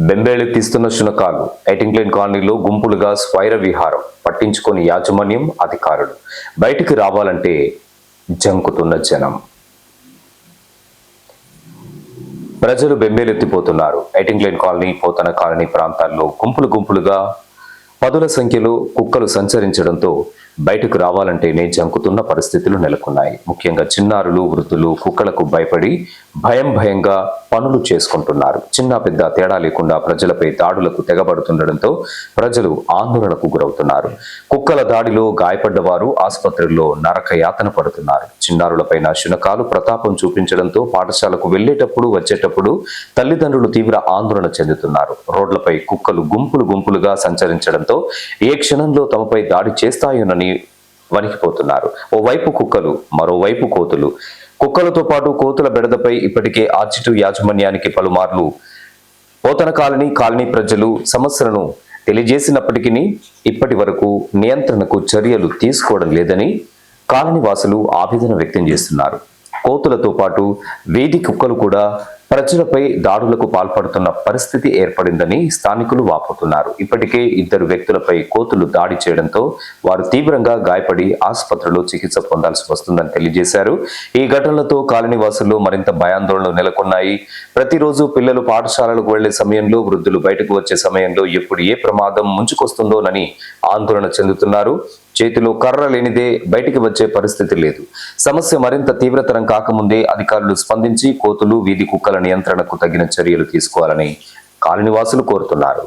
బెంబేలెత్తిస్తున్న శునకాలు. ఎయిటింగ్లైన్ కాలనీలో గుంపులుగా స్వైర విహారం. పట్టించుకొని యాజమాన్యం, అధికారులు. బయటికి రావాలంటే జంకుతున్న జనం. ప్రజలు బెంబేలెత్తిపోతున్నారు. ఎయిటింగ్లైన్ కాలనీ, పోతన కాలనీ ప్రాంతాల్లో గుంపులుగా పదుల సంఖ్యలో కుక్కలు సంచరించడంతో బయటకు రావాలంటేనే జంకుతున్న పరిస్థితులు నెలకొన్నాయి. ముఖ్యంగా చిన్నారులు, వృద్ధులు కుక్కలకు భయపడి భయంగా పనులు చేసుకుంటున్నారు. చిన్న పెద్ద తేడా లేకుండా ప్రజలపై దాడులకు తెగబడుతుండటంతో ప్రజలు ఆందోళనకు గురవుతున్నారు. కుక్కల దాడిలో గాయపడ్డ వారు ఆసుపత్రుల్లో నరక యాతన పడుతున్నారు. చిన్నారులపైన శునకాలు ప్రతాపం చూపించడంతో పాఠశాలకు వెళ్లేటప్పుడు, వచ్చేటప్పుడు తల్లిదండ్రులు తీవ్ర ఆందోళన చెందుతున్నారు. రోడ్లపై కుక్కలు గుంపులుగా సంచరించడంతో ఏ క్షణంలో తమపై దాడి చేస్తాయోనని వణికిపోతున్నారు. ఓవైపు కుక్కలు, మరోవైపు కోతులు. కుక్కలతో పాటు కోతుల బెడదపై ఇప్పటికే ఆర్చిటు యాజమాన్యానికి పలుమార్లు పోతన కాలనీ ప్రజలు సమస్యలను తెలియజేసినప్పటికీ ఇప్పటి వరకు నియంత్రణకు చర్యలు తీసుకోవడం లేదని కాలనీ వాసులు ఆవేదన వ్యక్తం చేస్తున్నారు. కోతులతో పాటు వీధి కుక్కలు కూడా ప్రజలపై దాడులకు పాల్పడుతున్న పరిస్థితి ఏర్పడిందని స్థానికులు వాపోతున్నారు. ఇప్పటికే 2 వ్యక్తులపై కోతులు దాడి చేయడంతో వారు తీవ్రంగా గాయపడి ఆసుపత్రిలో చికిత్స పొందాల్సి వస్తుందని తెలియజేశారు. ఈ ఘటనలతో కాలనీ వాసుల్లో మరింత భయాందోళనలు నెలకొన్నాయి. ప్రతిరోజు పిల్లలు పాఠశాలలకు వెళ్లే సమయంలో, వృద్ధులు బయటకు వచ్చే సమయంలో ఎప్పుడు ఏ ప్రమాదం ముంచుకొస్తుందోనని ఆందోళన చెందుతున్నారు. చేతిలో కర్ర లేనిదే బయటికి వచ్చే పరిస్థితి లేదు. సమస్య మరింత తీవ్రతరం కాకముందే అధికారులు స్పందించి కోతులు, వీధి కుక్కల నియంత్రణకు తగిన చర్యలు తీసుకోవాలని కాలనీవాసులు కోరుతున్నారు.